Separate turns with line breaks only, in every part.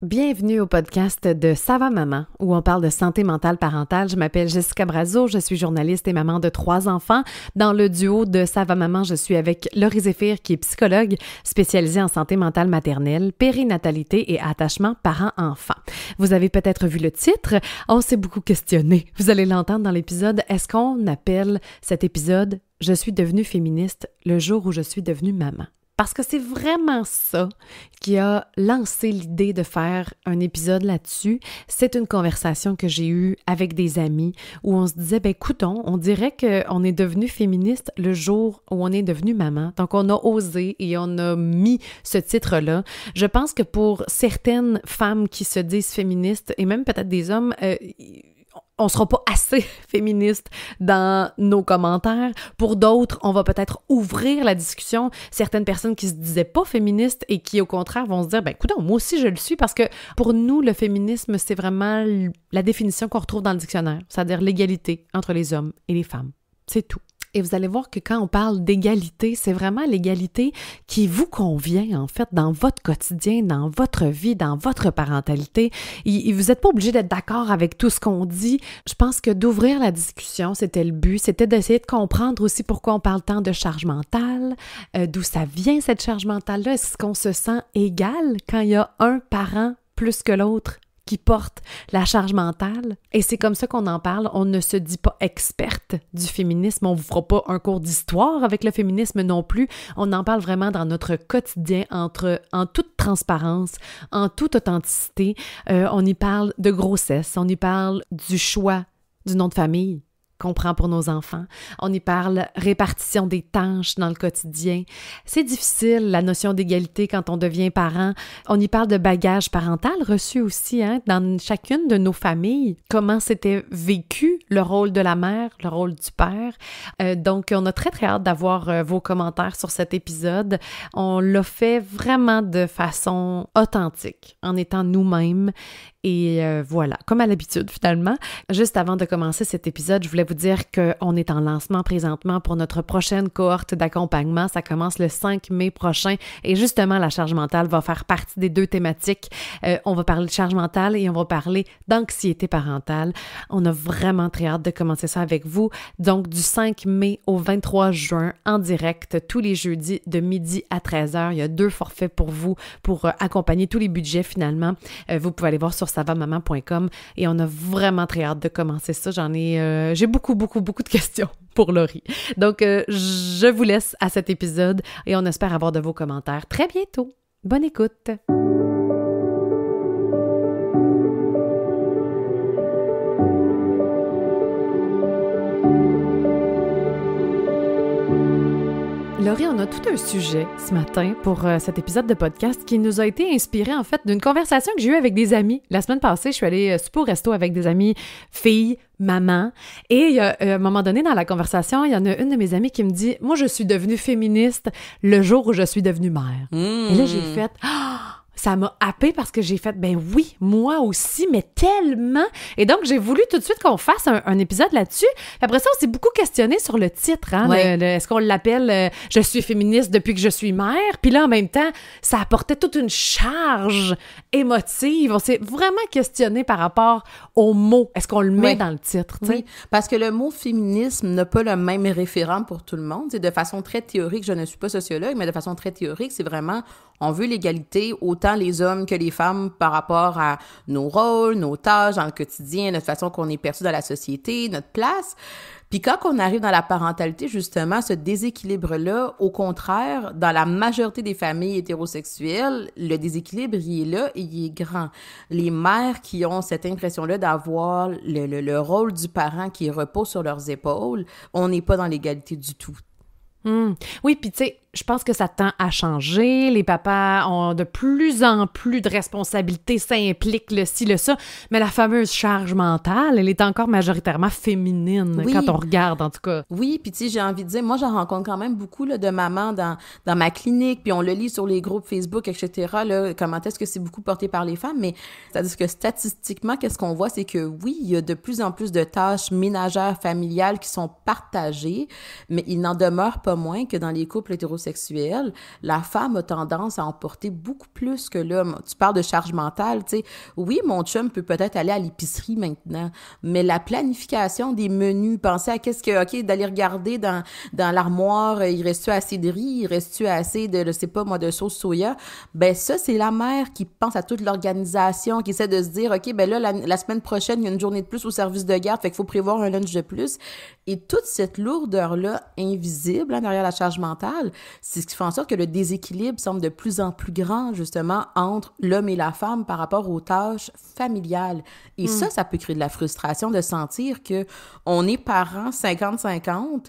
Bienvenue au podcast de Ça va maman, où on parle de santé mentale parentale. Je m'appelle Jessica Brazo, je suis journaliste et maman de 3 enfants. Dans le duo de Ça va maman, je suis avec Laurie Zéphir, qui est psychologue spécialisée en santé mentale maternelle, périnatalité et attachement parent-enfant. Vous avez peut-être vu le titre, on s'est beaucoup questionné. Vous allez l'entendre dans l'épisode. Est-ce qu'on appelle cet épisode « Je suis devenue féministe le jour où je suis devenue maman ». Parce que c'est vraiment ça qui a lancé l'idée de faire un épisode là-dessus. C'est une conversation que j'ai eue avec des amis où on se disait, coudonc, on dirait qu'on est devenu féministe le jour où on est devenu maman. Donc, on a osé et on a mis ce titre-là. Je pense que pour certaines femmes qui se disent féministes, et même peut-être des hommes, on sera pas assez féministe dans nos commentaires. Pour d'autres, on va peut-être ouvrir la discussion. Certaines personnes qui se disaient pas féministes et qui, au contraire, vont se dire, coudonc, moi aussi je le suis, parce que pour nous, le féminisme, c'est vraiment la définition qu'on retrouve dans le dictionnaire, c'est-à-dire l'égalité entre les hommes et les femmes. C'est tout. Et vous allez voir que quand on parle d'égalité, c'est vraiment l'égalité qui vous convient, en fait, dans votre quotidien, dans votre vie, dans votre parentalité. Et vous n'êtes pas obligé d'être d'accord avec tout ce qu'on dit. Je pense que d'ouvrir la discussion, c'était le but. C'était d'essayer de comprendre aussi pourquoi on parle tant de charge mentale, d'où ça vient cette charge mentale-là. Est-ce qu'on se sent égal quand il y a un parent plus que l'autre qui porte la charge mentale? Et c'est comme ça qu'on en parle. On ne se dit pas experte du féminisme. On ne vous fera pas un cours d'histoire avec le féminisme non plus. On en parle vraiment dans notre quotidien, en toute transparence, en toute authenticité. On y parle de grossesse, on y parle du choix du nom de famille qu'on prend pour nos enfants. On y parle répartition des tâches dans le quotidien. C'est difficile, la notion d'égalité quand on devient parent. On y parle de bagage parental reçu aussi, dans chacune de nos familles. Comment c'était vécu le rôle de la mère, le rôle du père. Donc, on a très, très hâte d'avoir vos commentaires sur cet épisode. On l'a fait vraiment de façon authentique, en étant nous-mêmes. Et voilà, comme à l'habitude finalement. Juste avant de commencer cet épisode, je voulais vous dire qu'on est en lancement présentement pour notre prochaine cohorte d'accompagnement. Ça commence le 5 mai prochain et justement, la charge mentale va faire partie des 2 thématiques. On va parler de charge mentale et on va parler d'anxiété parentale. On a vraiment très hâte de commencer ça avec vous. Donc, du 5 mai au 23 juin, en direct, tous les jeudis de midi à 13h. Il y a 2 forfaits pour vous pour accompagner tous les budgets finalement. Vous pouvez aller voir sur savamaman.com et on a vraiment très hâte de commencer ça. J'ai beaucoup de questions pour Laurie. Donc, je vous laisse à cet épisode et on espère avoir de vos commentaires très bientôt. Bonne écoute! Laurie, on a tout un sujet ce matin pour cet épisode de podcast qui nous a été inspiré en fait d'une conversation que j'ai eue avec des amis. La semaine passée, je suis allée souper au resto avec des amis filles, maman, et à un moment donné dans la conversation, il y en a une de mes amies qui me dit « Moi, je suis devenue féministe le jour où je suis devenue mère. Et là, j'ai fait « ça m'a happée parce que j'ai fait, oui, moi aussi, mais tellement! Et donc, j'ai voulu tout de suite qu'on fasse un épisode là-dessus. Puis après ça, on s'est beaucoup questionné sur le titre. Est-ce qu'on l'appelle « Je suis féministe depuis que je suis mère ». Puis là, en même temps, ça apportait toute une charge émotive. On s'est vraiment questionné par rapport au mot. Est-ce qu'on le met dans le titre?
Oui, parce que le mot féminisme n'a pas le même référent pour tout le monde. C'est de façon très théorique, je ne suis pas sociologue, mais de façon très théorique, c'est vraiment, on veut l'égalité autant les hommes que les femmes par rapport à nos rôles, nos tâches dans le quotidien, notre façon qu'on est perçu dans la société, notre place. Puis quand on arrive dans la parentalité, justement, ce déséquilibre-là, au contraire, dans la majorité des familles hétérosexuelles, le déséquilibre, il est là et il est grand. Les mères qui ont cette impression-là d'avoir le rôle du parent qui repose sur leurs épaules, on n'est pas dans l'égalité du tout.
Oui, puis tu sais, je pense que ça tend à changer. Les papas ont de plus en plus de responsabilités, ça implique le ci, le ça. Mais la fameuse charge mentale, elle est encore majoritairement féminine, quand on regarde, en tout cas.
Oui, puis tu sais, j'ai envie de dire, moi, j'en rencontre quand même beaucoup là, de mamans dans ma clinique, puis on le lit sur les groupes Facebook, etc., là, comment est-ce que c'est beaucoup porté par les femmes, mais c'est-à-dire que statistiquement, qu'est-ce qu'on voit, c'est que oui, il y a de plus en plus de tâches ménagères, familiales qui sont partagées, mais il n'en demeure pas moins que dans les couples hétérosexuels, hétérosexuel, la femme a tendance à emporter beaucoup plus que l'homme. Tu parles de charge mentale, tu sais. Oui, mon chum peut peut-être aller à l'épicerie maintenant, mais la planification des menus, penser à qu'est-ce que, OK, d'aller regarder dans l'armoire, il reste-tu assez de riz, il reste-tu assez de, je sais pas moi, de sauce soya, ben ça, c'est la mère qui pense à toute l'organisation, qui essaie de se dire, OK, ben là, la semaine prochaine, il y a une journée de plus au service de garde, fait qu'il faut prévoir un lunch de plus. Et toute cette lourdeur-là, invisible, hein, derrière la charge mentale, c'est ce qui fait en sorte que le déséquilibre semble de plus en plus grand, justement, entre l'homme et la femme par rapport aux tâches familiales. Et ça peut créer de la frustration de sentir que on est parents 50-50,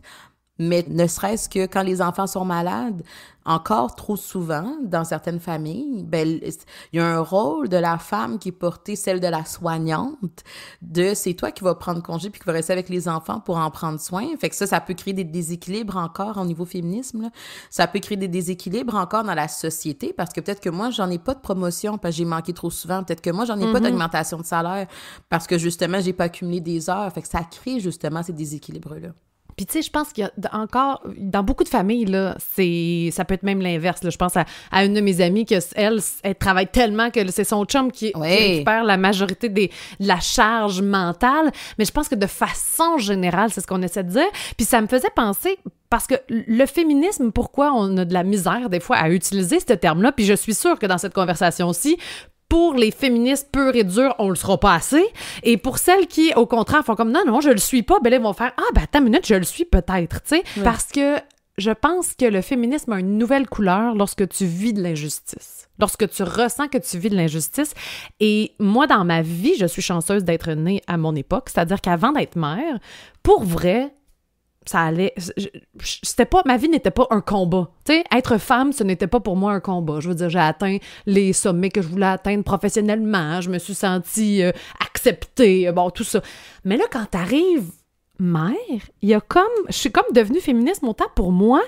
mais ne serait-ce que quand les enfants sont malades, encore trop souvent, dans certaines familles, ben, il y a un rôle de la femme qui est porté, celle de la soignante, de c'est toi qui vas prendre congé puis qui va rester avec les enfants pour en prendre soin. Fait que ça peut créer des déséquilibres encore au niveau féminisme, là. Ça peut créer des déséquilibres encore dans la société parce que peut-être que moi, j'en ai pas de promotion parce que j'ai manqué trop souvent. Peut-être que moi, j'en ai pas d'augmentation de salaire parce que justement, j'ai pas accumulé des heures. Fait que ça crée justement ces déséquilibres-là.
Puis tu sais, je pense qu'il y a encore, dans beaucoup de familles, là, ça peut être même l'inverse, là. Je pense à une de mes amies que elle travaille tellement que c'est son chum qui récupère la majorité de la charge mentale. Mais je pense que de façon générale, c'est ce qu'on essaie de dire. Puis ça me faisait penser, parce que le féminisme, pourquoi on a de la misère des fois à utiliser ce terme-là, puis je suis sûre que dans cette conversation-ci, pour les féministes purs et durs, on le sera pas assez. Et pour celles qui, au contraire, font comme non, je le suis pas, ben là, ils vont faire attends une minute, je le suis peut-être, tu sais. Oui. Parce que je pense que le féminisme a une nouvelle couleur lorsque tu vis de l'injustice. Lorsque tu ressens que tu vis de l'injustice. Et moi, dans ma vie, je suis chanceuse d'être née à mon époque. C'est-à-dire qu'avant d'être mère, pour vrai, ça allait... ma vie n'était pas un combat. Tu sais, être femme, ce n'était pas pour moi un combat. Je veux dire, j'ai atteint les sommets que je voulais atteindre professionnellement. Je me suis sentie acceptée, bon, tout ça. Mais là, quand t'arrives mère, je suis comme devenue féministe autant pour moi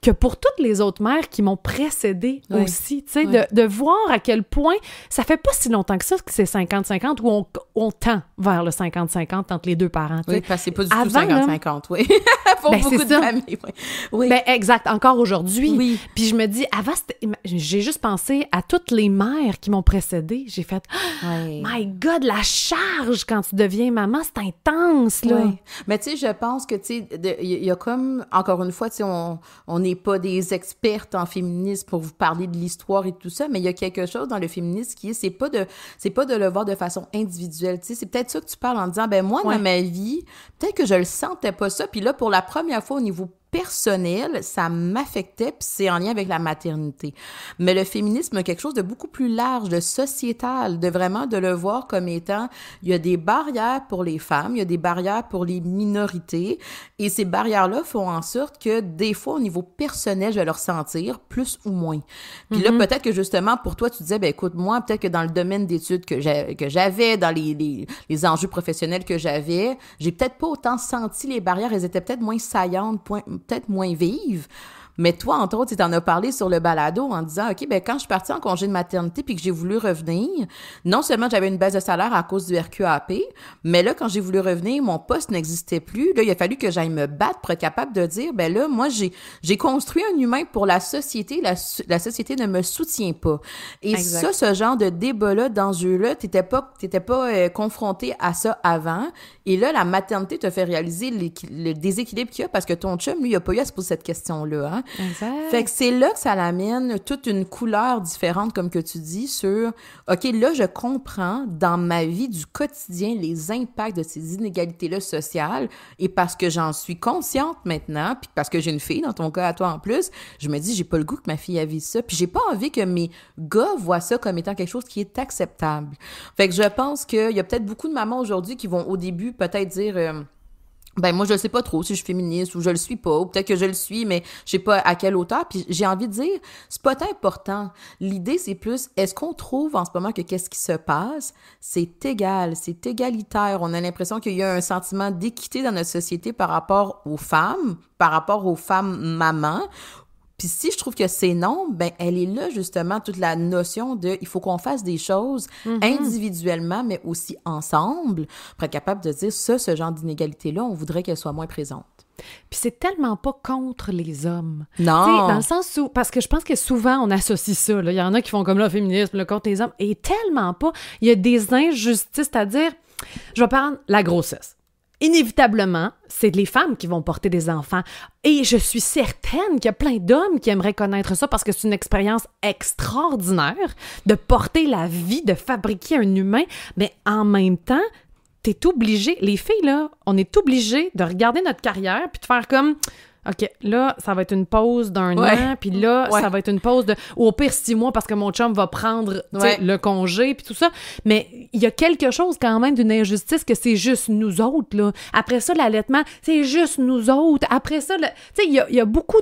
que pour toutes les autres mères qui m'ont précédée aussi, tu sais, de voir à quel point ça fait pas si longtemps que ça que c'est 50-50 où on tend vers le 50-50 entre les deux parents.
Oui, parce que c'est pas du tout 50-50, oui. Pour beaucoup de familles, oui. Ben
exact, encore aujourd'hui. Oui. Puis je me dis, avant, j'ai juste pensé à toutes les mères qui m'ont précédée. J'ai fait, my God, la charge quand tu deviens maman, c'est intense, là. Oui.
Mais tu sais, je pense que, tu sais, il y a comme, encore une fois, tu sais, on n'est pas des expertes en féminisme pour vous parler de l'histoire et tout ça, mais il y a quelque chose dans le féminisme qui est, c'est pas de le voir de façon individuelle, tu sais, c'est peut-être ça que tu parles en disant, ben moi, dans ma vie, peut-être que je le sentais pas ça, puis là, pour la première fois au niveau personnel, ça m'affectait, puis c'est en lien avec la maternité. Mais le féminisme a quelque chose de beaucoup plus large, de sociétal, de vraiment de le voir comme étant, il y a des barrières pour les femmes, il y a des barrières pour les minorités, et ces barrières-là font en sorte que des fois, au niveau personnel, je vais le ressentir plus ou moins. Puis là, peut-être que justement, pour toi, tu disais, ben écoute, moi, peut-être que dans le domaine d'études que j'avais, dans les enjeux professionnels que j'avais, j'ai peut-être pas autant senti les barrières, elles étaient peut-être moins saillantes, peut-être moins vive. Mais toi, entre autres, tu t'en as parlé sur le balado en disant, OK, ben quand je suis partie en congé de maternité puis que j'ai voulu revenir, non seulement j'avais une baisse de salaire à cause du RQAP, mais là, quand j'ai voulu revenir, mon poste n'existait plus. Là, il a fallu que j'aille me battre pour être capable de dire, ben là, moi, j'ai construit un humain pour la société. La société ne me soutient pas. Et exact. Ça, ce genre de débat-là, d'enjeu-là, t'étais pas confronté à ça avant. Et là, la maternité te fait réaliser le déséquilibre qu'il y a parce que ton chum, lui, il a pas eu à se poser cette question-là, hein.
Exact.
Fait que c'est là que ça l'amène toute une couleur différente, comme que tu dis, sur OK, là, je comprends dans ma vie du quotidien les impacts de ces inégalités-là sociales et parce que j'en suis consciente maintenant, puis parce que j'ai une fille, dans ton cas à toi en plus, je me dis, j'ai pas le goût que ma fille avise ça, puis j'ai pas envie que mes gars voient ça comme étant quelque chose qui est acceptable. Fait que je pense qu'il y a peut-être beaucoup de mamans aujourd'hui qui vont au début peut-être dire... ben moi je sais pas trop si je suis féministe ou je le suis pas, ou peut-être que je le suis mais je sais pas à quelle hauteur, puis j'ai envie de dire c'est pas important. L'idée c'est plus est-ce qu'on trouve en ce moment que qu'est-ce qui se passe, c'est égal, c'est égalitaire, on a l'impression qu'il y a un sentiment d'équité dans notre société par rapport aux femmes mamans. Puis si je trouve que c'est non, ben elle est là justement toute la notion de il faut qu'on fasse des choses individuellement mais aussi ensemble pour être capable de dire ça, ce genre d'inégalité-là, on voudrait qu'elle soit moins présente.
Puis c'est tellement pas contre les hommes.
Non.
Tu sais, dans le sens où... Parce que je pense que souvent, on associe ça. Là. Il y en a qui font comme le féminisme, le contre les hommes. Et tellement pas. Il y a des injustices, c'est-à-dire... Je vais prendre la grossesse. Inévitablement, c'est les femmes qui vont porter des enfants. Et je suis certaine qu'il y a plein d'hommes qui aimeraient connaître ça parce que c'est une expérience extraordinaire de porter la vie, de fabriquer un humain. Mais en même temps, t'es obligé, les filles, là, on est obligé de regarder notre carrière puis de faire comme... OK, là, ça va être une pause d'un an, puis là, ça va être une pause de... Ou au pire, 6 mois, parce que mon chum va prendre le congé, puis tout ça. Mais il y a quelque chose quand même d'une injustice que c'est juste nous autres, là. Après ça, l'allaitement, c'est juste nous autres. Après ça, tu sais, il y a beaucoup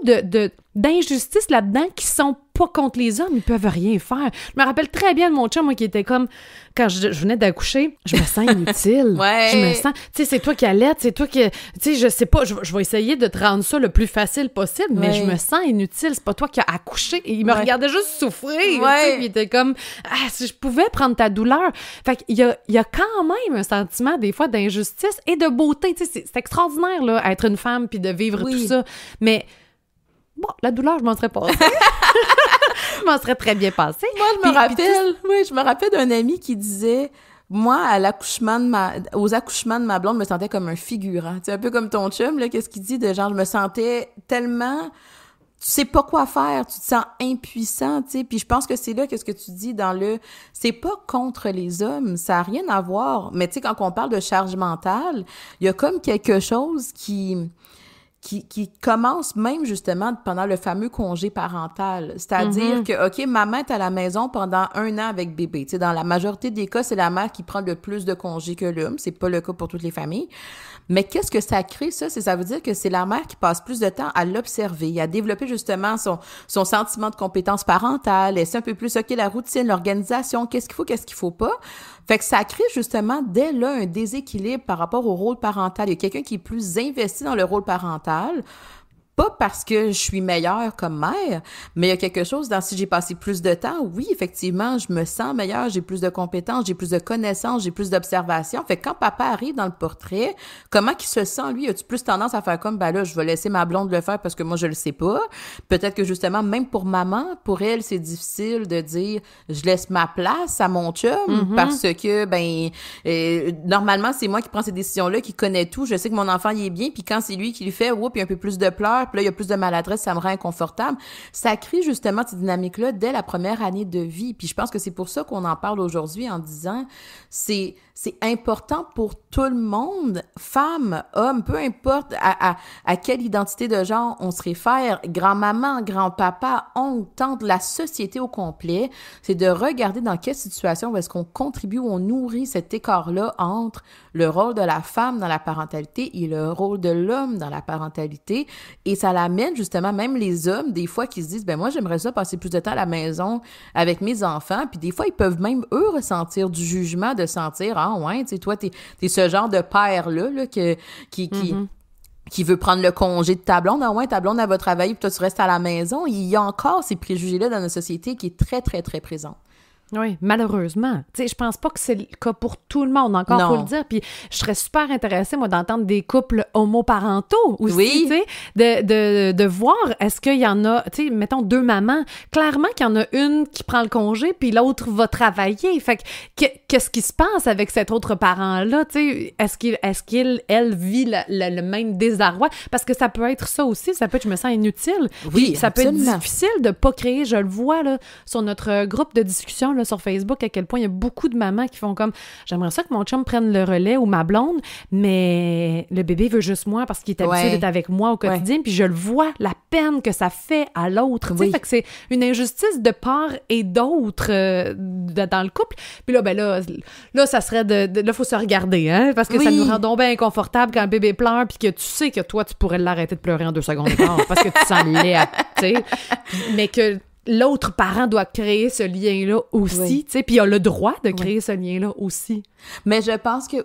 d'injustices là-dedans qui sont pas contre les hommes, ils peuvent rien faire. Je me rappelle très bien de mon chum, moi, qui était comme... Quand je venais d'accoucher, je me sens inutile. Je me sens... Tu sais, c'est toi qui allaites, c'est toi qui... Tu sais, je sais pas, je vais essayer de te rendre ça le plus facile possible, mais je me sens inutile. C'est pas toi qui as accouché. Et il me regardait juste souffrir, tu sais, puis il était comme... Ah, si je pouvais prendre ta douleur. Fait qu'il y a quand même un sentiment, des fois, d'injustice et de beauté. Tu sais, c'est extraordinaire, là, être une femme puis de vivre tout ça. Mais... Bon, la douleur, je m'en serais passée. Je m'en serais très bien passée.
Moi, je me rappelle d'un ami qui disait, moi, aux accouchements de ma blonde, je me sentais comme un figurant. Tu sais, un peu comme ton chum, là, qu'est-ce qu'il dit de genre, je me sentais tellement, tu sais pas quoi faire, tu te sens impuissant, tu sais. Puis je pense que c'est là qu'est-ce que tu dis c'est pas contre les hommes, ça a rien à voir. Mais tu sais, quand on parle de charge mentale, il y a comme quelque chose qui commence même justement pendant le fameux congé parental. C'est-à-dire que, OK, maman est à la maison pendant 1 an avec bébé. Tu sais, dans la majorité des cas, c'est la mère qui prend le plus de congés que l'homme. C'est pas le cas pour toutes les familles. Mais qu'est-ce que ça crée, ça? Ça veut dire que c'est la mère qui passe plus de temps à l'observer, à développer justement son sentiment de compétence parentale, et c'est un peu plus, OK, la routine, l'organisation, qu'est-ce qu'il faut pas. Fait que ça crée justement, dès là, un déséquilibre par rapport au rôle parental. Il y a quelqu'un qui est plus investi dans le rôle parental, pas parce que je suis meilleure comme mère, mais il y a quelque chose dans si j'ai passé plus de temps, oui, effectivement, je me sens meilleure, j'ai plus de compétences, j'ai plus de connaissances, j'ai plus d'observations. Fait que quand papa arrive dans le portrait, comment qu'il se sent, lui? As-tu plus tendance à faire comme, ben là, je vais laisser ma blonde le faire parce que moi, je le sais pas. Peut-être que justement, même pour maman, pour elle, c'est difficile de dire, je laisse ma place à mon chum parce que, normalement, c'est moi qui prends ces décisions-là, qui connais tout. Je sais que mon enfant, il est bien, puis quand c'est lui qui le fait, il y a un peu plus de pleurs, puis là, il y a plus de maladresse, ça me rend inconfortable. Ça crée justement cette dynamique-là dès la première année de vie. Puis je pense que c'est pour ça qu'on en parle aujourd'hui en disant c'est important pour tout le monde, femme, homme, peu importe à quelle identité de genre on se réfère, grand-maman, grand-papa, oncle, tante, la société au complet, c'est de regarder dans quelle situation est-ce qu'on contribue, on nourrit cet écart-là entre le rôle de la femme dans la parentalité et le rôle de l'homme dans la parentalité. Et ça l'amène justement, même les hommes, des fois, qui se disent, moi, j'aimerais ça passer plus de temps à la maison avec mes enfants. Puis des fois, ils peuvent même, eux, ressentir du jugement, de sentir, ah ouais, tu sais, toi, t'es ce genre de père-là, là, qui veut prendre le congé de ta blonde. Ah ouais, ta blonde, elle va travailler, puis toi, tu restes à la maison. Il y a encore ces préjugés-là dans notre société qui est très, très, très présente.
Oui, malheureusement. Tu sais, je pense pas que c'est le cas pour tout le monde, encore faut le dire. Puis je serais super intéressée, moi, d'entendre des couples homoparentaux aussi, tu sais, de voir, est-ce qu'il y en a, tu sais, mettons 2 mamans, clairement qu'il y en a une qui prend le congé, puis l'autre va travailler. Fait que qu'est-ce qui se passe avec cet autre parent-là, tu sais? Est-ce elle vit le même désarroi? Parce que ça peut être ça aussi, ça peut être, je me sens inutile.
Oui,
ça
absolument.
peut être difficile de pas créer, je le vois, là, sur notre groupe de discussion, là, sur Facebook, à quel point il y a beaucoup de mamans qui font comme j'aimerais ça que mon chum prenne le relais ou ma blonde, mais le bébé veut juste moi parce qu'il est habitué d'être avec moi au quotidien, puis je le vois, la peine que ça fait à l'autre. Tu sais, fait que c'est une injustice de part et d'autre dans le couple. Puis là, ça serait là, faut se regarder, hein, parce que ça nous rend donc bien inconfortable quand le bébé pleure, puis que tu sais que toi, tu pourrais l'arrêter de pleurer en 2 secondes parce que tu sens laid, tu sais, mais que l'autre parent doit créer ce lien-là aussi, tu sais, puis il a le droit de créer ce lien-là aussi.
Mais je pense que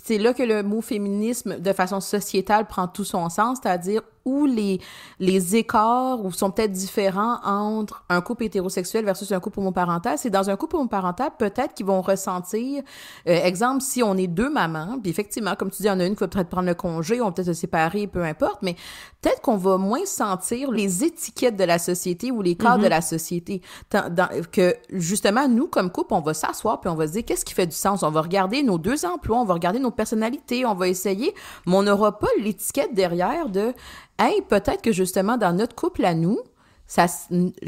c'est là que le mot féminisme, de façon sociétale, prend tout son sens, c'est-à-dire où les écarts ou sont peut-être différents entre un couple hétérosexuel versus un couple homoparental. C'est dans un couple homoparental, peut-être qu'ils vont ressentir, exemple, si on est deux mamans, puis effectivement, comme tu dis, il y en a une qui va peut-être prendre le congé, on va peut-être se séparer, peu importe, mais peut-être qu'on va moins sentir les étiquettes de la société ou les cadres de la société. Que, justement, nous, comme couple, on va s'asseoir puis on va se dire qu'est-ce qui fait du sens. On va regarder nos deux emplois, on va regarder nos personnalités, on va essayer, mais on n'aura pas l'étiquette derrière de « Hey, peut-être que justement, dans notre couple à nous,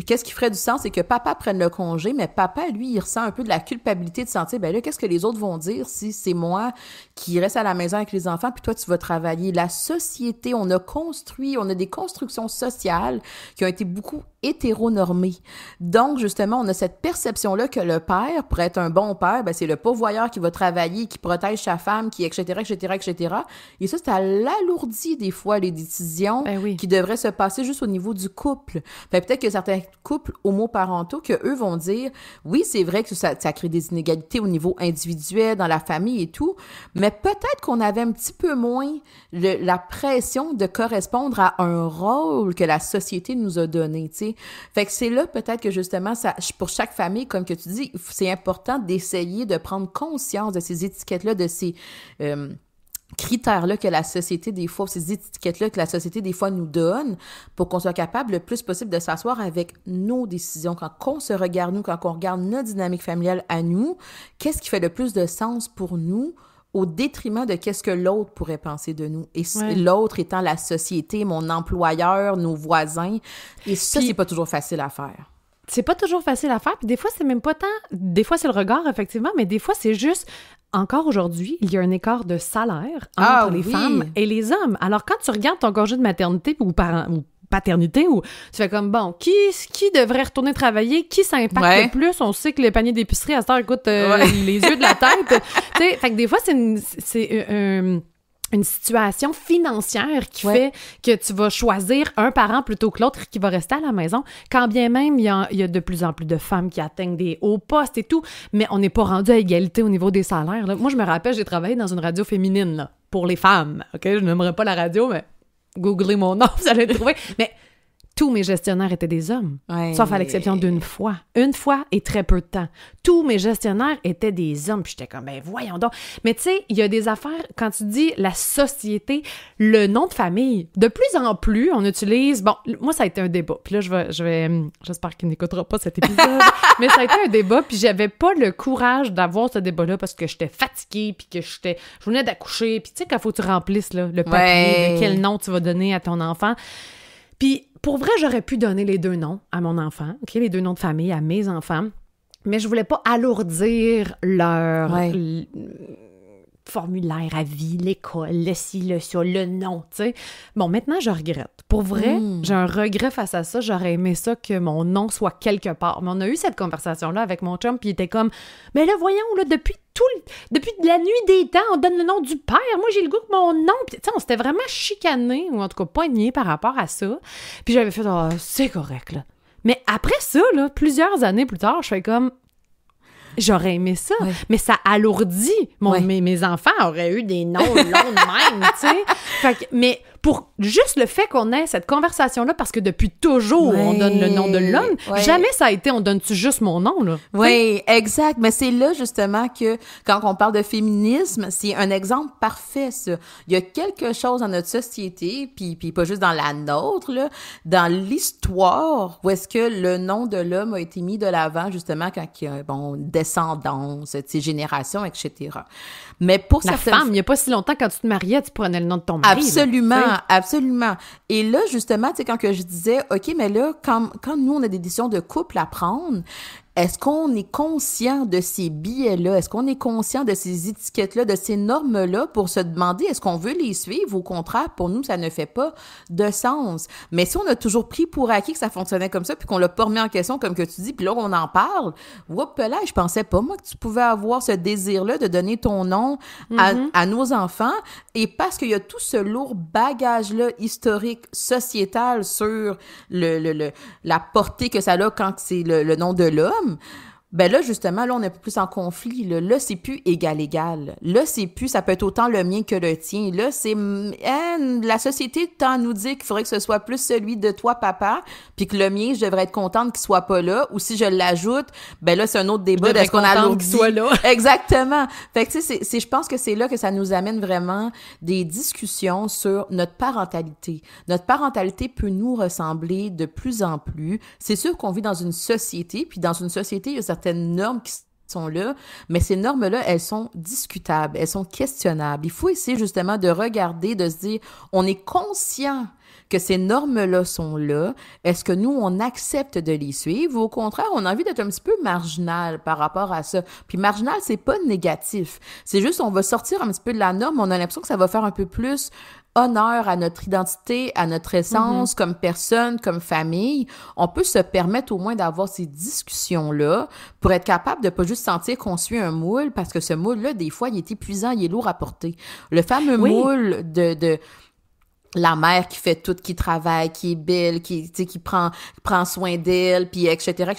qu'est-ce qui ferait du sens, c'est que papa prenne le congé, mais papa, lui, il ressent un peu de la culpabilité de sentir, ben là, qu'est-ce que les autres vont dire si c'est moi qui reste à la maison avec les enfants, puis toi, tu vas travailler. La société, on a des constructions sociales qui ont été beaucoup hétéronormées. Donc, justement, on a cette perception-là que le père, pour être un bon père, ben c'est le pourvoyeur qui va travailler, qui protège sa femme, qui etc., etc., etc. Et ça, l'alourdit des fois les décisions qui devraient se passer juste au niveau du couple. Fait peut-être que certains couples homoparentaux, que eux vont dire, oui, c'est vrai que ça crée des inégalités au niveau individuel, dans la famille et tout, mais peut-être qu'on avait un petit peu moins la pression de correspondre à un rôle que la société nous a donné, tu sais. Fait que c'est là peut-être que justement, pour chaque famille, comme que tu dis, c'est important d'essayer de prendre conscience de ces étiquettes-là, de ces critères-là que la société, des fois, ces étiquettes-là que la société, des fois, nous donne pour qu'on soit capable le plus possible de s'asseoir avec nos décisions. Quand on se regarde, nous, quand on regarde notre dynamique familiale à nous, qu'est-ce qui fait le plus de sens pour nous au détriment de qu'est-ce que l'autre pourrait penser de nous. Et l'autre étant la société, mon employeur, nos voisins. Et ça, c'est pas toujours facile à faire.
C'est pas toujours facile à faire, puis des fois, c'est même pas tant... Des fois, c'est le regard, effectivement, mais des fois, c'est juste... Encore aujourd'hui, il y a un écart de salaire entre les femmes et les hommes. Alors, quand tu regardes ton congé de maternité ou paternité, ou tu fais comme, bon, qui devrait retourner travailler? Qui ça impacte le plus? On sait que le panier d'épicerie, à cette heure, coûte les yeux de la tête. Tu sais, fait que des fois, c'est une situation financière qui fait que tu vas choisir un parent plutôt que l'autre qui va rester à la maison, quand bien même il y a de plus en plus de femmes qui atteignent des hauts postes et tout, mais on n'est pas rendu à égalité au niveau des salaires, là. Moi, je me rappelle, j'ai travaillé dans une radio féminine, là, pour les femmes, OK? Je n'aimerais pas la radio, mais googlez mon nom, vous allez le trouver. Mais tous mes gestionnaires étaient des hommes, sauf à l'exception d'une fois. Une fois et très peu de temps. Tous mes gestionnaires étaient des hommes. Puis j'étais comme, ben voyons donc. Mais tu sais, il y a des affaires, quand tu dis la société, le nom de famille, de plus en plus, on utilise... Bon, moi, ça a été un débat. Puis là, j'espère qu'il n'écoutera pas cet épisode. Mais ça a été un débat, puis j'avais pas le courage d'avoir ce débat-là parce que j'étais fatiguée, puis que je venais d'accoucher. Puis tu sais, quand faut que tu remplisses là, le papier de quel nom tu vas donner à ton enfant. Puis pour vrai, j'aurais pu donner les deux noms à mon enfant, OK, les deux noms de famille à mes enfants, mais je voulais pas alourdir leur formulaire à vie, l'école, le ci, le ça, le nom, tu sais. Bon, maintenant, je regrette. Pour vrai, j'ai un regret face à ça. J'aurais aimé ça que mon nom soit quelque part. Mais on a eu cette conversation-là avec mon chum, puis il était comme, mais là, voyons, là, depuis la nuit des temps, on donne le nom du père. Moi, j'ai le goût que mon nom... Puis, tu sais, on s'était vraiment chicané, ou en tout cas pogné par rapport à ça. Puis j'avais fait, c'est correct, là. Mais après ça, là, plusieurs années plus tard, je fais comme... J'aurais aimé ça, mais ça alourdit. Mes enfants auraient eu des noms longs de même, tu sais. Mais pour juste le fait qu'on ait cette conversation-là, parce que depuis toujours, on donne le nom de l'homme, jamais ça a été « on donne-tu juste mon nom », là?
Oui, exact. Mais c'est là, justement, que quand on parle de féminisme, c'est un exemple parfait, ça. Il y a quelque chose dans notre société, puis pas juste dans la nôtre, là, dans l'histoire, où est-ce que le nom de l'homme a été mis de l'avant, justement, quand il y a, descendance, génération, etc. Mais pour certaines...
La femme, il n'y a pas si longtemps, quand tu te mariais, tu prenais le nom de ton mari.
Absolument. Et là, justement, tu sais, quand que je disais, OK, mais là, quand nous, on a des décisions de couple à prendre, est-ce qu'on est conscient de ces biais-là? Est-ce qu'on est conscient de ces étiquettes-là, de ces normes-là pour se demander est-ce qu'on veut les suivre? Au contraire, pour nous, ça ne fait pas de sens. Mais si on a toujours pris pour acquis que ça fonctionnait comme ça, puis qu'on l'a pas remis en question, comme que tu dis, puis là, on en parle, là, je pensais pas, moi, que tu pouvais avoir ce désir-là de donner ton nom à nos enfants. Et parce qu'il y a tout ce lourd bagage-là historique, sociétal sur la portée que ça a quand c'est le nom de l'homme, Ben là, justement, là, on est un peu plus en conflit. Là, c'est plus égal-égal. Là, c'est plus, ça peut être autant le mien que le tien. Là, c'est, la société tend à nous dire qu'il faudrait que ce soit plus celui de toi, papa, puis que le mien, je devrais être contente qu'il soit pas là. Ou si je l'ajoute, ben là, c'est un autre débat. Est-ce qu'on alourdit?
Qu'il soit là.
Exactement. Fait que, tu sais, je pense que c'est là que ça nous amène vraiment des discussions sur notre parentalité. Notre parentalité peut nous ressembler de plus en plus. C'est sûr qu'on vit dans une société, puis dans une société, il y a certaines normes qui sont là, mais ces normes-là, elles sont discutables, elles sont questionnables. Il faut essayer justement de regarder, de se dire, on est conscient que ces normes-là sont là. Est-ce que nous, on accepte de les suivre ou au contraire, on a envie d'être un petit peu marginal par rapport à ça? Puis marginal, c'est pas négatif. C'est juste, on va sortir un petit peu de la norme, on a l'impression que ça va faire un peu plus honneur à notre identité, à notre essence comme personne, comme famille. On peut se permettre au moins d'avoir ces discussions-là pour être capable de pas juste sentir qu'on suit un moule, parce que ce moule-là, des fois, il est épuisant, il est lourd à porter. Le fameux moule de la mère qui fait tout, qui travaille, qui est belle, qui prend soin d'elle, puis etc.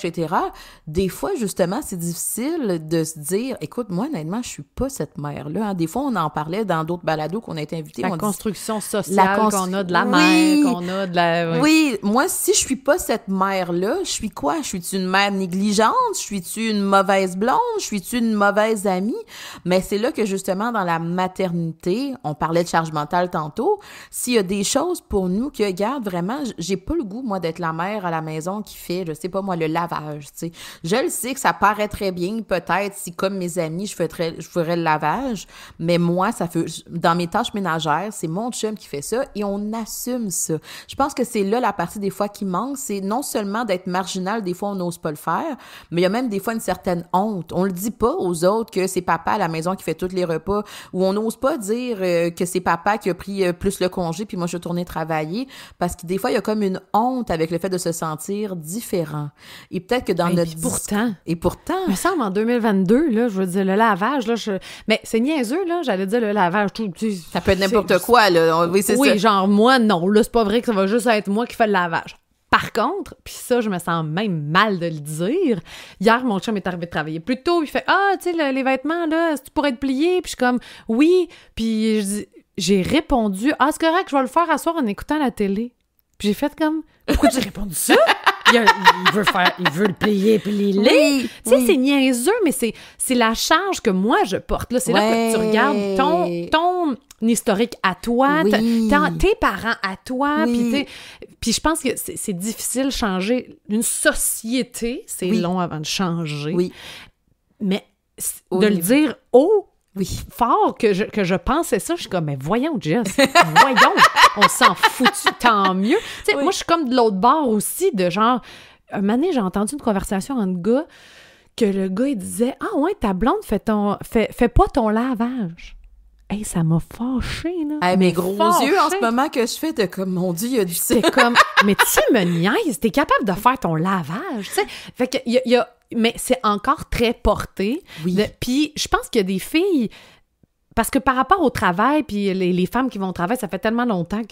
Des fois, justement, c'est difficile de se dire, écoute, moi, honnêtement, je suis pas cette mère-là. Hein. Des fois, on en parlait dans d'autres balados qu'on a été invités.
La construction sociale qu'on a de la mère, qu'on a de la...
Oui, moi, si je suis pas cette mère-là, je suis quoi? Je suis-tu une mère négligente? Je suis-tu une mauvaise blonde? Je suis-tu une mauvaise amie? Mais c'est là que, justement, dans la maternité, on parlait de charge mentale tantôt, s'il y a des choses pour nous que, regarde, vraiment, j'ai pas le goût, moi, d'être la mère à la maison qui fait, je sais pas, moi, le lavage, tu sais. Je le sais que ça paraît très bien, peut-être, si, comme mes amis, je ferais le lavage, mais moi, dans mes tâches ménagères, c'est mon chum qui fait ça et on assume ça. Je pense que c'est là la partie, des fois, qui manque, c'est non seulement d'être marginal, des fois, on n'ose pas le faire, mais il y a même, des fois, une certaine honte. On le dit pas aux autres que c'est papa à la maison qui fait tous les repas, ou on n'ose pas dire que c'est papa qui a pris plus le congé, puis moi, je suis retournée travailler, parce que des fois, il y a comme une honte avec le fait de se sentir différent. Et peut-être que dans notre... Et pourtant...
Il me semble, en 2022, là, je veux dire, le lavage, là, mais c'est niaiseux, là, j'allais dire le lavage, tout...
Ça peut être n'importe quoi, là. Oui, c'est ça.
Oui, genre, moi, non, là, c'est pas vrai que ça va juste être moi qui fais le lavage. Par contre, puis ça, je me sens même mal de le dire, hier, mon chum est arrivé de travailler plus tôt, il fait « Ah, tu sais, les vêtements, là, est-ce que tu pourrais être plié? » Puis je suis comme « Oui. » Puis j'ai répondu « Ah, c'est correct, je vais le faire à soir en écoutant la télé. » Puis j'ai fait comme « Pourquoi tu as répondu ça? » Il veut le plier puis les lits.
Oui,
tu sais, c'est niaiseux, mais c'est la charge que moi, je porte. Là, c'est là que tu regardes ton historique à toi, tes parents à toi. Puis je pense que c'est difficile de changer. Une société, c'est long avant de changer.
Oui.
Mais de le dire fort que je pensais ça, je suis comme, mais voyons, Jess, on s'en fout, tant mieux. Tu sais, moi, je suis comme de l'autre bord aussi, de genre, un moment donné, j'ai entendu une conversation entre gars, que le gars, il disait, ah ouais, ta blonde fait pas ton lavage. Hey, ça m'a fâchée, là.
Hey, mes gros yeux en ce moment que je fais de comme, mon Dieu, il y a du...
C'est comme, mais tu me niaises, t'es capable de faire ton lavage, tu sais. Fait que, il y a mais c'est encore très porté.
Oui.
Puis je pense qu'il y a des filles... Parce que par rapport au travail, puis les femmes qui vont au travail, ça fait tellement longtemps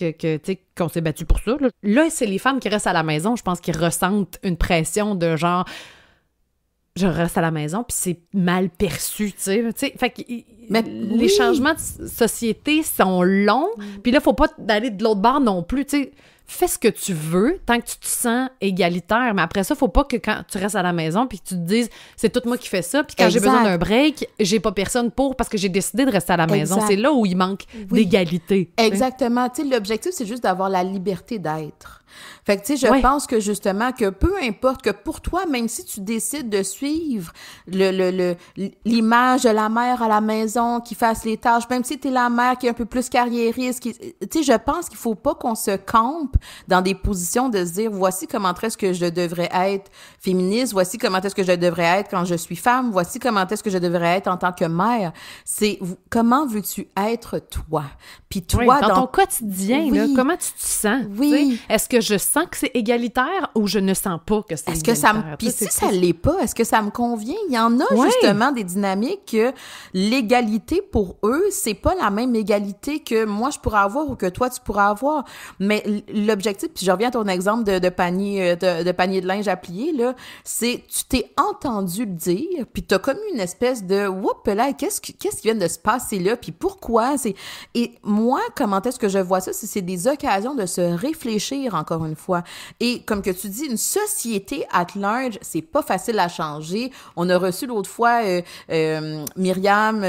qu'on s'est battu pour ça. Là, c'est les femmes qui restent à la maison, je pense qu'ils ressentent une pression de genre... Je reste à la maison, puis c'est mal perçu, tu sais. Fait que les changements de société sont longs, puis là, faut pas aller de l'autre bord non plus, tu sais. Fais ce que tu veux, tant que tu te sens égalitaire. Mais après ça, faut pas que quand tu restes à la maison puis que tu te dises, c'est tout moi qui fais ça, puis quand j'ai besoin d'un break, j'ai pas personne parce que j'ai décidé de rester à la maison. C'est là où il manque d'égalité.
Exactement. Tu sais, l'objectif, c'est juste d'avoir la liberté d'être. Fait que, tu sais, je pense que justement, que peu importe, que pour toi, même si tu décides de suivre l'image de la mère à la maison, qui fasse les tâches, même si t'es la mère qui est un peu plus carriériste, tu sais, je pense qu'il faut pas qu'on se campe dans des positions de se dire, voici comment est-ce que je devrais être féministe, voici comment est-ce que je devrais être quand je suis femme, voici comment est-ce que je devrais être en tant que mère. C'est comment veux-tu être toi? Puis toi,
dans ton quotidien, là, comment tu te sens?
Oui.
Est-ce que je sens que c'est égalitaire ou je ne sens pas que c'est
est-ce
égalitaire?
que ça me... Puis si ça l'est pas, est-ce que ça me convient? Il y en a justement des dynamiques que l'égalité pour eux, c'est pas la même égalité que moi je pourrais avoir ou que toi tu pourrais avoir. Mais l'objectif, puis je reviens à ton exemple de panier de linge à plier, là, c'est tu t'es entendu le dire, puis t'as comme une espèce de whoop là, qu'est-ce qui vient de se passer là, puis pourquoi? Et moi, comment est-ce que je vois ça? C'est des occasions de se réfléchir encore une fois. Et comme que tu dis, une société at large, c'est pas facile à changer. On a reçu l'autre fois Myriam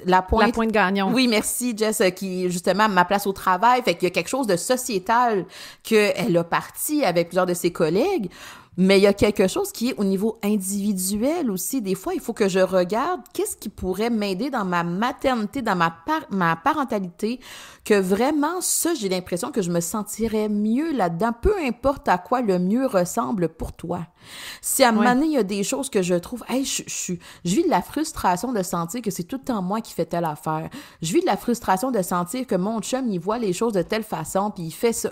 Lapointe-Gagnon.
Oui, merci Jess, qui justement ma place au travail. Fait qu'il y a quelque chose de sociétal qu'elle a parti avec plusieurs de ses collègues. Mais il y a quelque chose qui est au niveau individuel aussi. Des fois, il faut que je regarde qu'est-ce qui pourrait m'aider dans ma maternité, dans ma parentalité, que vraiment, ça, j'ai l'impression que je me sentirais mieux là-dedans, peu importe à quoi le mieux ressemble pour toi. Si à un moment donné, il y a des choses que je trouve, hey, je vis de la frustration de sentir que c'est tout le temps moi qui fais telle affaire. Je vis de la frustration de sentir que mon chum, il voit les choses de telle façon, puis il fait ça.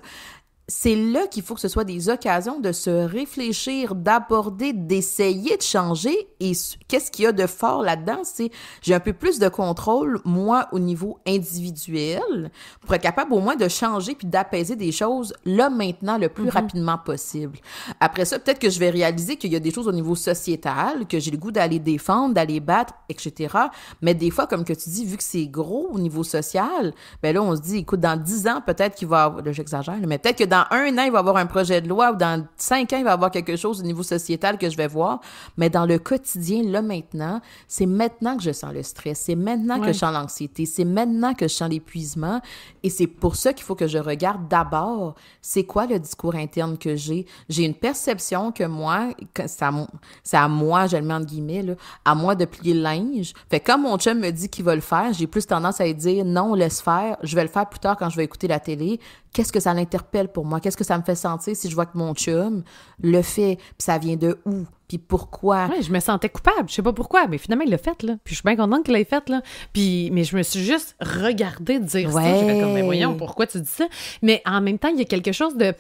C'est là qu'il faut que ce soit des occasions de se réfléchir, d'aborder, d'essayer de changer. Et qu'est-ce qu'il y a de fort là-dedans? C'est j'ai un peu plus de contrôle, moi, au niveau individuel, pour être capable au moins de changer puis d'apaiser des choses là, maintenant, le plus rapidement possible. Après ça, peut-être que je vais réaliser qu'il y a des choses au niveau sociétal, que j'ai le goût d'aller défendre, d'aller battre, etc. Mais des fois, comme que tu dis, vu que c'est gros au niveau social, ben là, on se dit, écoute, dans 10 ans, peut-être qu'il va avoir, là, j'exagère, mais peut-être que dans 1 an, il va y avoir un projet de loi ou dans 5 ans, il va y avoir quelque chose au niveau sociétal que je vais voir. Mais dans le quotidien, là, maintenant, c'est maintenant que je sens le stress. C'est maintenant que je sens l'anxiété. C'est maintenant que je sens l'épuisement. Et c'est pour ça qu'il faut que je regarde d'abord, c'est quoi le discours interne que j'ai. J'ai une perception que moi, c'est à moi, je le mets entre guillemets, là, à moi de plier le linge. Fait que quand mon chum me dit qu'il va le faire, j'ai plus tendance à lui dire non, laisse faire. Je vais le faire plus tard quand je vais écouter la télé. Qu'est-ce que ça l'interpelle pour moi? Qu'est-ce que ça me fait sentir si je vois que mon chum le fait? Puis ça vient de où? Puis pourquoi?
Ouais, je me sentais coupable. Je sais pas pourquoi, mais finalement, il l'a fait, là. Puis je suis bien contente qu'il l'ait fait, là. Mais je me suis juste regardée dire ça. J'ai fait comme, mais voyons, pourquoi tu dis ça? Mais en même temps, il y a quelque chose de...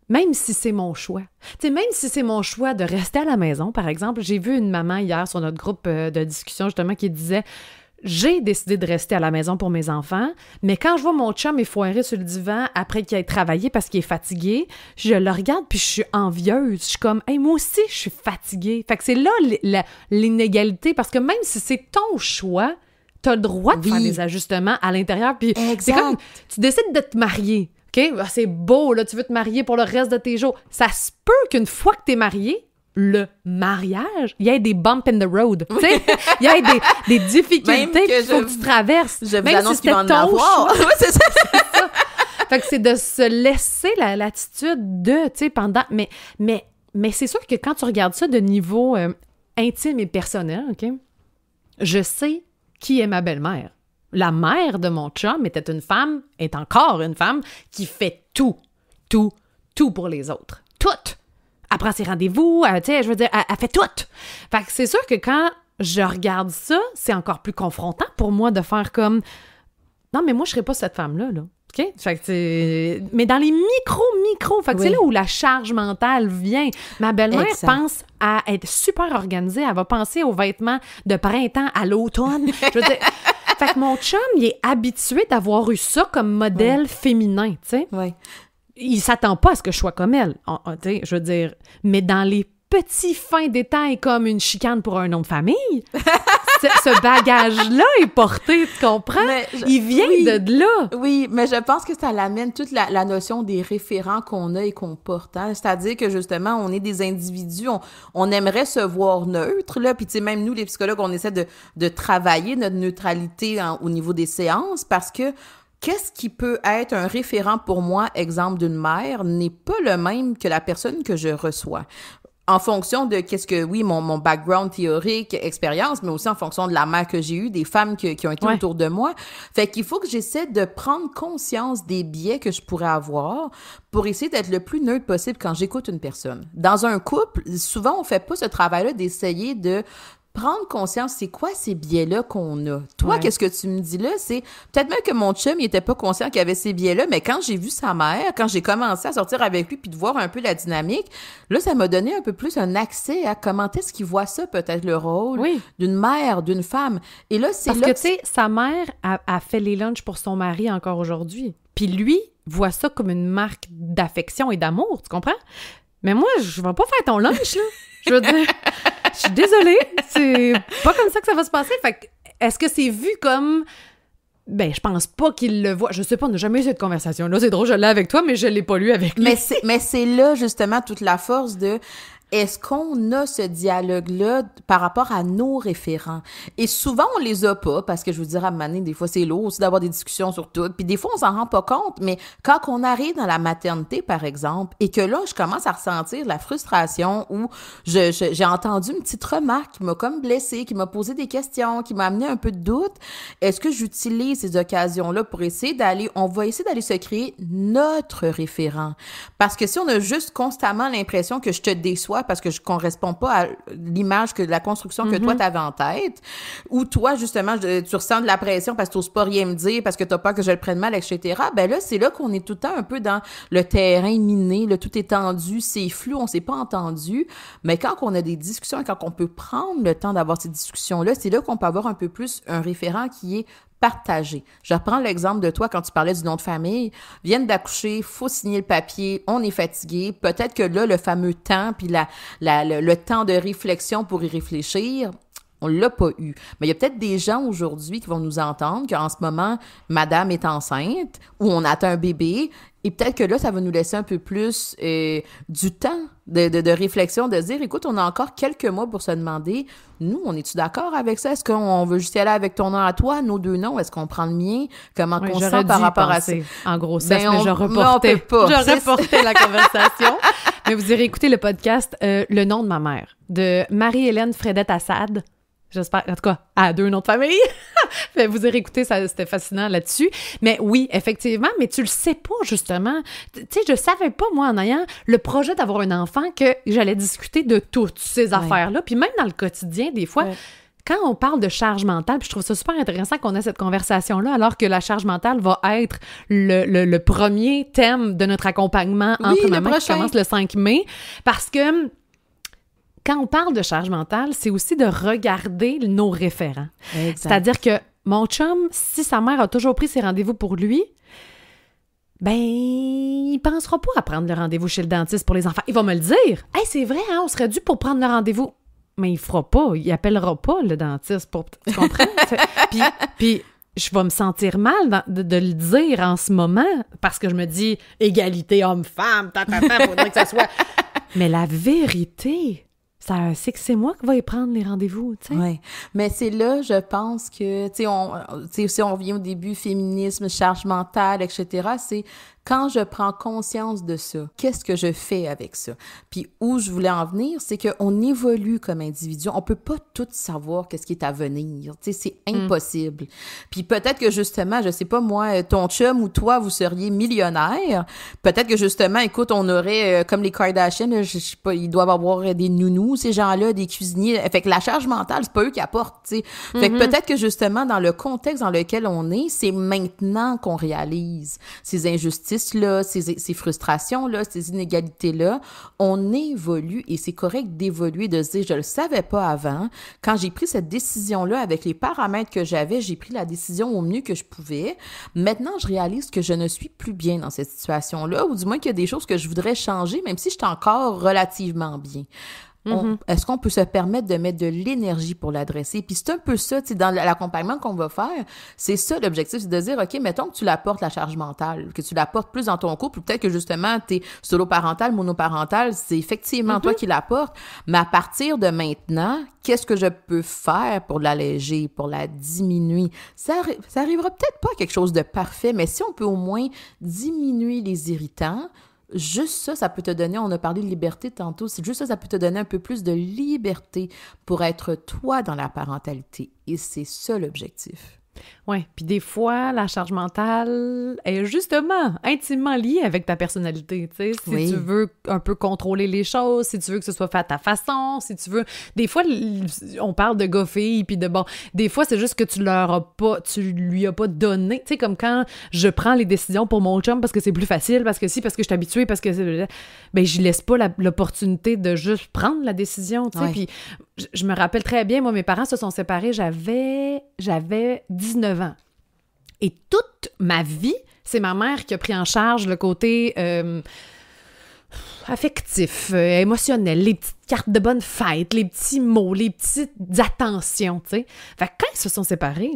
Même si c'est mon choix. Tu sais, même si c'est mon choix de rester à la maison, par exemple, j'ai vu une maman hier sur notre groupe de discussion, justement, qui disait... J'ai décidé de rester à la maison pour mes enfants, mais quand je vois mon chum effoiré sur le divan après qu'il ait travaillé parce qu'il est fatigué, je le regarde puis je suis envieuse. Je suis comme, hey, moi aussi, je suis fatiguée. Fait que c'est là l'inégalité, parce que même si c'est ton choix, t'as le droit de faire des ajustements à l'intérieur. Puis c'est comme, tu décides de te marier, OK? Ah, c'est beau, là, tu veux te marier pour le reste de tes jours. Ça se peut qu'une fois que t'es marié, le mariage, il y a des bumps in the road, tu sais, il y a des difficultés qu'il faut que tu traverses.
Je vous annonce qu'il va en avoir.
C'est ça. Fait que c'est de se laisser l'attitude de, tu sais, pendant... Mais c'est sûr que quand tu regardes ça de niveau intime et personnel, OK, je sais qui est ma belle-mère. La mère de mon chum est encore une femme qui fait tout pour les autres. Tout! Elle prend ses rendez-vous, tu sais, je veux dire, elle fait tout. Fait que c'est sûr que quand je regarde ça, c'est encore plus confrontant pour moi de faire comme... Non, mais moi, je serais pas cette femme-là, là. OK? Fait que c'est... Mais dans les micros, fait que c'est là où la charge mentale vient. Ma belle-mère pense à être super organisée. Elle va penser aux vêtements de printemps à l'automne. Je veux dire... Fait que mon chum, il est habitué d'avoir eu ça comme modèle féminin, tu sais.
Oui.
Il s'attend pas à ce que je sois comme elle, je veux dire. Mais dans les petits fins détails, comme une chicane pour un nom de famille, ce bagage-là est porté, tu comprends? Il vient de là.
Oui, mais je pense que ça l'amène toute la notion des référents qu'on a et qu'on porte. Hein? C'est-à-dire que, justement, on est des individus, on aimerait se voir neutre, là, puis tu sais, même nous, les psychologues, on essaie de travailler notre neutralité au niveau des séances, parce que qu'est-ce qui peut être un référent pour moi, exemple d'une mère, n'est pas le même que la personne que je reçois. En fonction de mon background théorique, expérience, mais aussi en fonction de la mère que j'ai eue, des femmes qui ont été autour de moi. Fait qu'il faut que j'essaie de prendre conscience des biais que je pourrais avoir pour essayer d'être le plus neutre possible quand j'écoute une personne. Dans un couple, souvent, on fait pas ce travail-là d'essayer de prendre conscience, c'est quoi ces biais-là qu'on a? Toi,
Ouais.
qu'est-ce que tu me dis là? C'est peut-être même que mon chum, il était pas conscient qu'il y avait ces biais-là, mais quand j'ai vu sa mère, quand j'ai commencé à sortir avec lui puis de voir un peu la dynamique, là, ça m'a donné un peu plus un accès à comment est-ce qu'il voit ça, peut-être le rôle
Oui.
d'une mère, d'une femme. Et là, c'est
Parce
là
que, tu sais, sa mère a fait les lunchs pour son mari encore aujourd'hui. Puis lui voit ça comme une marque d'affection et d'amour, tu comprends? Mais moi, je vais pas faire ton lunch, là. Je veux dire, je suis désolée, c'est pas comme ça que ça va se passer. Fait que, est-ce que c'est vu comme... Ben, je pense pas qu'il le voit. Je sais pas, on n'a jamais eu cette conversation-là. C'est drôle, je l'ai avec toi, mais je l'ai pas lu avec lui.
Mais c'est là, justement, toute la force de... Est-ce qu'on a ce dialogue-là par rapport à nos référents? Et souvent, on les a pas, parce que je vous dirais, à un moment donné, des fois, c'est lourd aussi d'avoir des discussions sur tout. Puis des fois, on s'en rend pas compte, mais quand on arrive dans la maternité, par exemple, et que là, je commence à ressentir la frustration ou j'ai entendu une petite remarque qui m'a comme blessée, qui m'a posé des questions, qui m'a amené un peu de doute, est-ce que j'utilise ces occasions-là pour on va essayer d'aller se créer notre référent? Parce que si on a juste constamment l'impression que je te déçois parce que je correspond pas à l'image la construction que toi t'avais en tête, ou toi justement tu ressens de la pression parce que t'oses pas rien me dire parce que t'as peur que je le prenne mal, etc. Ben là c'est là qu'on est tout le temps un peu dans le terrain miné, là tout est tendu, c'est flou, on s'est pas entendu. Mais quand on a des discussions, quand on peut prendre le temps d'avoir ces discussions là, c'est là qu'on peut avoir un peu plus un référent qui est partagé. Je reprends l'exemple de toi quand tu parlais du nom de famille. Viennent d'accoucher, faut signer le papier, on est fatigué. Peut-être que là, le fameux temps, puis le temps de réflexion pour y réfléchir, on l'a pas eu. Mais il y a peut-être des gens aujourd'hui qui vont nous entendre qu'en ce moment, madame est enceinte ou on attend un bébé. Et peut-être que là, ça va nous laisser un peu plus du temps de réflexion, de dire, écoute, on a encore quelques mois pour se demander, nous, on est-tu d'accord avec ça? Est-ce qu'on veut juste y aller avec ton nom à toi, nos deux noms? Est-ce qu'on prend le mien? Comment on se sent par rapport à ça?
En grossesse, mais je
on
reportais,
peut pas.
je reportais la conversation. Mais vous irez écouter le podcast Le nom de ma mère de Marie-Hélène Fredette-Assad. J'espère, en tout cas, à 2 noms de famille. Vous irez écouter, ça, c'était fascinant là-dessus. Mais oui, effectivement, mais tu le sais pas, justement. Tu sais, je savais pas, moi, en ayant le projet d'avoir un enfant, que j'allais discuter de toutes ces affaires-là. Puis même dans le quotidien, des fois, quand on parle de charge mentale, puis je trouve ça super intéressant qu'on ait cette conversation-là, alors que la charge mentale va être le premier thème de notre accompagnement entre mamans qui commence le 5 mai. Parce que quand on parle de charge mentale, c'est aussi de regarder nos référents.
Exact.
C'est-à-dire que mon chum, si sa mère a toujours pris ses rendez-vous pour lui, ben, il pensera pas à prendre le rendez-vous chez le dentiste pour les enfants. Il va me le dire. « Hey, c'est vrai, hein, on serait dû pour prendre le rendez-vous. » Mais il fera pas, il appellera pas le dentiste pour... Tu comprends? puis je vais me sentir mal de le dire en ce moment parce que je me dis « égalité homme-femme, faudrait que ça soit... » Mais la vérité... c'est que c'est moi qui vais y prendre les rendez-vous, tu sais.
Oui, mais c'est là, je pense que, tu sais, si on revient au début, féminisme, charge mentale, etc., c'est quand je prends conscience de ça, qu'est-ce que je fais avec ça? Puis où je voulais en venir, c'est qu'on évolue comme individu. On peut pas tout savoir qu'est-ce qui est à venir. Tu sais, c'est impossible. Puis peut-être que justement, je sais pas moi, ton chum ou toi, vous seriez millionnaire. Peut-être que justement, écoute, on aurait, comme les Kardashians, je sais pas, ils doivent avoir des nounous, ces gens-là, des cuisiniers. Fait que la charge mentale, c'est pas eux qui apportent, tu sais. Fait que peut-être que justement, dans le contexte dans lequel on est, c'est maintenant qu'on réalise ces injustices là, ces frustrations-là, ces inégalités-là, on évolue et c'est correct d'évoluer, de se dire, je le savais pas avant. Quand j'ai pris cette décision-là avec les paramètres que j'avais, j'ai pris la décision au mieux que je pouvais. Maintenant, je réalise que je ne suis plus bien dans cette situation-là, ou du moins qu'il y a des choses que je voudrais changer, même si je suis encore relativement bien. Est-ce qu'on peut se permettre de mettre de l'énergie pour l'adresser? Puis c'est un peu ça, tu sais, dans l'accompagnement qu'on va faire, c'est ça l'objectif, c'est de dire, OK, mettons que tu l'apportes la charge mentale, que tu l'apportes plus dans ton couple, ou peut-être que justement, t'es solo-parental, monoparental, c'est effectivement toi qui l'apportes, mais à partir de maintenant, qu'est-ce que je peux faire pour l'alléger, pour la diminuer? Ça arrivera peut-être pas à quelque chose de parfait, mais si on peut au moins diminuer les irritants, juste ça, ça peut te donner, on a parlé de liberté tantôt, c'est juste ça, ça peut te donner un peu plus de liberté pour être toi dans la parentalité. Et c'est ça l'objectif.
Oui, puis des fois, la charge mentale est justement intimement liée avec ta personnalité, tu sais. Si tu veux un peu contrôler les choses, si tu veux que ce soit fait à ta façon, si tu veux... Des fois, on parle de gars-filles, puis de bon... Des fois, c'est juste que tu lui as pas donné. Tu sais, comme quand je prends les décisions pour mon chum parce que c'est plus facile, parce que je suis habituée, parce que... Ben, je laisse pas l'opportunité de juste prendre la décision, tu sais. Puis je me rappelle très bien, moi, mes parents se sont séparés, j'avais 19 ans. Et toute ma vie, c'est ma mère qui a pris en charge le côté affectif, émotionnel, les petites cartes de bonne fête, les petits mots, les petites attentions, tu sais. Fait que quand ils se sont séparés,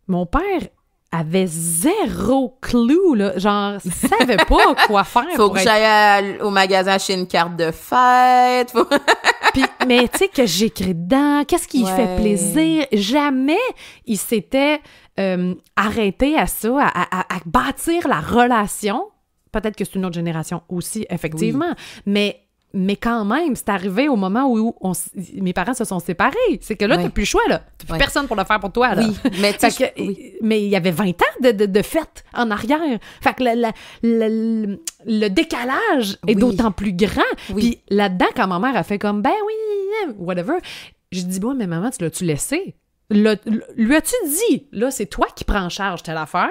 mon père avait zéro clou, là, genre, savait pas quoi faire.
Faut que j'aille au magasin acheter une carte de fête.
Puis, mais tu sais, que j'écris dedans, qu'est-ce qui fait plaisir? Jamais il s'était arrêté à ça, à bâtir la relation. Peut-être que c'est une autre génération aussi, effectivement, mais quand même, c'est arrivé au moment où mes parents se sont séparés. C'est que là, t'as plus le choix, là. T'as plus personne pour le faire pour toi, là.
Oui, mais
mais il y avait 20 ans de fête en arrière. Fait que le décalage est d'autant plus grand. Puis là-dedans, quand ma mère a fait comme, ben oui, whatever, j'ai dit, bon, mais maman, tu l'as-tu laissé? Lui as-tu dit, là, c'est toi qui prends en charge telle affaire,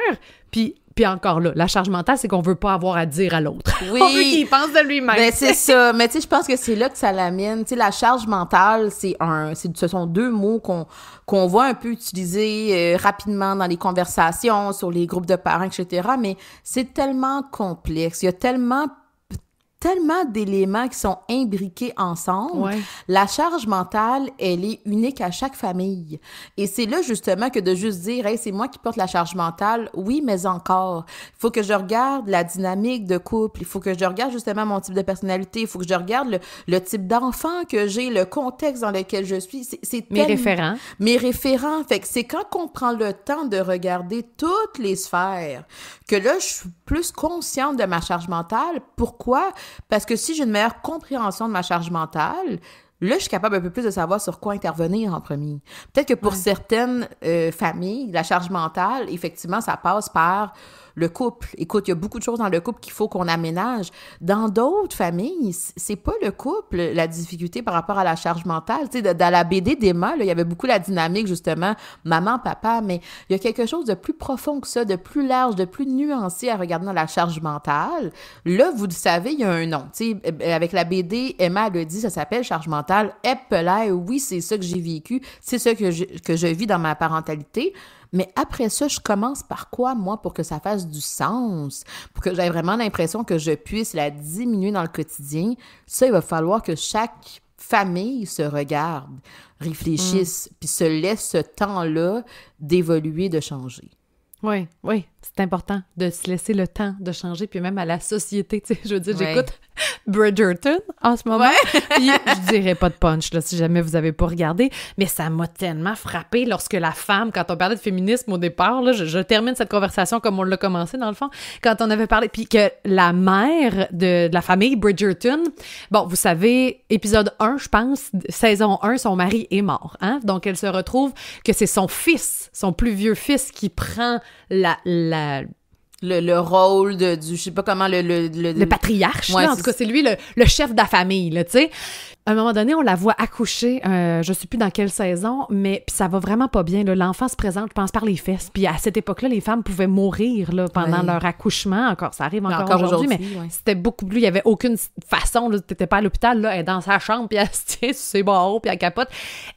puis encore là, la charge mentale, c'est qu'on veut pas avoir à dire à l'autre.
Oui.
On veut qu'il pense de lui-même.
Ben, c'est ça. Mais tu sais, je pense que c'est là que ça l'amène. Tu sais, la charge mentale, ce sont deux mots qu'on voit un peu utiliser rapidement dans les conversations, sur les groupes de parents, etc. Mais c'est tellement complexe. Il y a tellement d'éléments qui sont imbriqués ensemble.
Ouais.
La charge mentale, elle est unique à chaque famille. Et c'est là, justement, que de juste dire, hey, c'est moi qui porte la charge mentale. Oui, mais encore. Il faut que je regarde la dynamique de couple. Il faut que je regarde, justement, mon type de personnalité. Il faut que je regarde le type d'enfant que j'ai, le contexte dans lequel je suis.
Mes référents.
Mes référents. Fait que c'est quand on prend le temps de regarder toutes les sphères que là, je suis plus consciente de ma charge mentale. Pourquoi? Parce que si j'ai une meilleure compréhension de ma charge mentale, là, je suis capable un peu plus de savoir sur quoi intervenir en premier. Peut-être que pour certaines familles, la charge mentale, effectivement, ça passe par le couple. Écoute, il y a beaucoup de choses dans le couple qu'il faut qu'on aménage. Dans d'autres familles, c'est pas le couple, la difficulté par rapport à la charge mentale. Tu sais, dans la BD d'Emma, là, il y avait beaucoup la dynamique, justement, maman, papa, mais il y a quelque chose de plus profond que ça, de plus large, de plus nuancé à regarder dans la charge mentale. Là, vous le savez, il y a un nom. Tu sais, avec la BD, Emma le dit, ça s'appelle charge mentale. Epelaire, oui, c'est ça que j'ai vécu, c'est ça que je vis dans ma parentalité. Mais après ça, je commence par quoi, moi, pour que ça fasse du sens, pour que j'aie vraiment l'impression que je puisse la diminuer dans le quotidien? Ça, il va falloir que chaque famille se regarde, réfléchisse, puis se laisse ce temps-là d'évoluer, de changer.
Oui, c'est important de se laisser le temps de changer, puis même à la société, tu sais, je veux dire, j'écoute Bridgerton en ce moment, puis je dirais pas de punch, là, si jamais vous avez pas regardé, mais ça m'a tellement frappée lorsque la femme, quand on parlait de féminisme au départ, là, je termine cette conversation comme on l'a commencé, dans le fond, quand on avait parlé, puis que la mère de la famille Bridgerton, bon, vous savez, épisode 1, je pense, saison 1, son mari est mort, hein, donc elle se retrouve que c'est son fils, son plus vieux fils qui prend
le rôle du, je sais pas comment, le
patriarche, là, en tout cas, c'est lui le chef de la famille, là, tu sais. À un moment donné, on la voit accoucher, je sais plus dans quelle saison, mais puis ça va vraiment pas bien, là. L'enfant se présente, je pense, par les fesses. Puis à cette époque-là, les femmes pouvaient mourir, là, pendant leur accouchement. Encore, ça arrive encore aujourd'hui, mais c'était beaucoup plus... Il y avait aucune façon, là, t'étais pas à l'hôpital, là, elle est dans sa chambre, puis elle se tient sur ses barreaux, puis elle capote.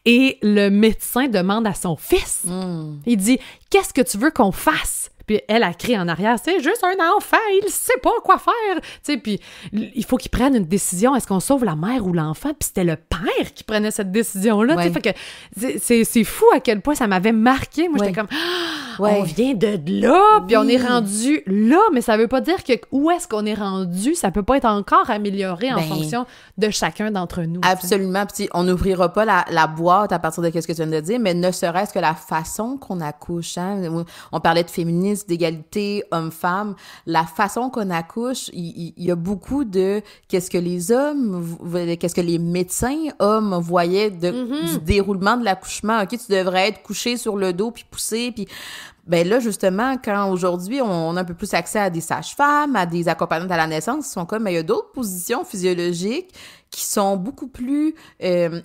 Et le médecin demande à son fils, il dit, « Qu'est-ce que tu veux qu'on fasse? » Puis elle a crié en arrière, c'est juste un enfant, il sait pas quoi faire. Tu sais, puis il faut qu'il prenne une décision, est-ce qu'on sauve la mère ou l'enfant? Puis c'était le père qui prenait cette décision-là. Tu sais, fait que c'est fou à quel point ça m'avait marqué. Moi, j'étais comme, on vient de là, puis on est rendu là, mais ça veut pas dire que où est-ce qu'on est rendu, ça peut pas être encore amélioré en fonction de chacun d'entre nous.
Absolument. Puis on n'ouvrira pas la boîte à partir de ce que tu viens de dire, mais ne serait-ce que la façon qu'on accouche. Hein? On parlait de féminisme, d'égalité homme-femme, la façon qu'on accouche, il y a beaucoup de qu'est-ce que les médecins hommes voyaient du déroulement de l'accouchement. OK, tu devrais être couché sur le dos puis pousser, puis Ben là, justement, quand aujourd'hui, on a un peu plus accès à des sages-femmes, à des accompagnantes à la naissance, ils sont comme, il y a d'autres positions physiologiques qui sont beaucoup plus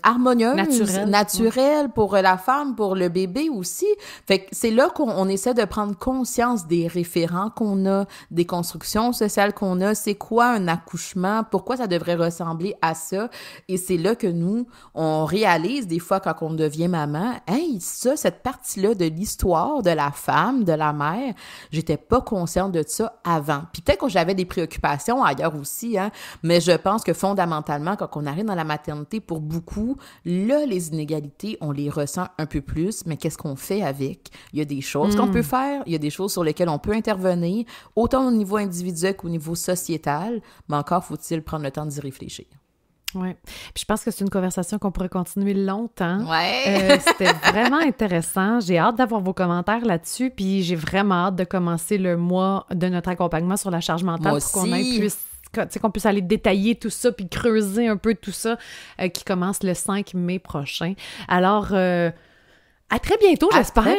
harmonieuses, naturelles pour la femme, pour le bébé aussi. Fait que c'est là qu'on essaie de prendre conscience des référents qu'on a, des constructions sociales qu'on a, c'est quoi un accouchement, pourquoi ça devrait ressembler à ça. Et c'est là que nous, on réalise des fois quand on devient maman, hey, ça, cette partie-là de l'histoire de la femme, de la mère, j'étais pas consciente de ça avant. Puis peut-être que j'avais des préoccupations ailleurs aussi, hein, mais je pense que fondamentalement, quand on arrive dans la maternité, pour beaucoup, là, les inégalités, on les ressent un peu plus, mais qu'est-ce qu'on fait avec? Il y a des choses qu'on peut faire, il y a des choses sur lesquelles on peut intervenir, autant au niveau individuel qu'au niveau sociétal, mais encore faut-il prendre le temps d'y réfléchir.
Oui. Puis je pense que c'est une conversation qu'on pourrait continuer longtemps.
Ouais.
C'était vraiment intéressant. J'ai hâte d'avoir vos commentaires là-dessus. Puis j'ai vraiment hâte de commencer le mois de notre accompagnement sur la charge mentale pour qu'on ait plus... qu'on puisse aller détailler tout ça puis creuser un peu tout ça qui commence le 5 mai prochain. Alors, à très bientôt, j'espère.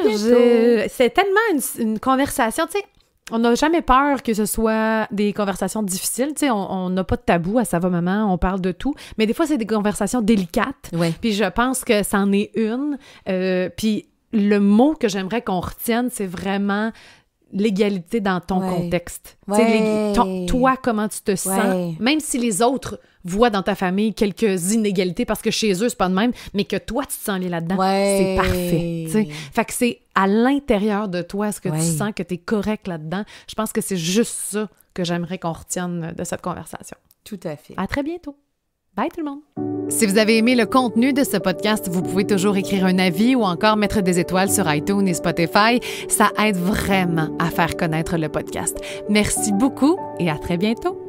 C'est tellement une conversation, tu sais, on n'a jamais peur que ce soit des conversations difficiles, tu sais, on n'a pas de tabou à Ça va maman, on parle de tout, mais des fois, c'est des conversations délicates, puis je pense que c'en est une, puis le mot que j'aimerais qu'on retienne, c'est vraiment... l'égalité dans ton contexte. Toi, comment tu te sens, même si les autres voient dans ta famille quelques inégalités parce que chez eux, c'est pas de même, mais que toi, tu te sens aller là-dedans, c'est parfait. T'sais. Fait que c'est à l'intérieur de toi, est-ce que tu sens que tu es correct là-dedans? Je pense que c'est juste ça que j'aimerais qu'on retienne de cette conversation.
Tout à fait.
À très bientôt. Bye tout le monde! Si vous avez aimé le contenu de ce podcast, vous pouvez toujours écrire un avis ou encore mettre des étoiles sur iTunes et Spotify. Ça aide vraiment à faire connaître le podcast. Merci beaucoup et à très bientôt!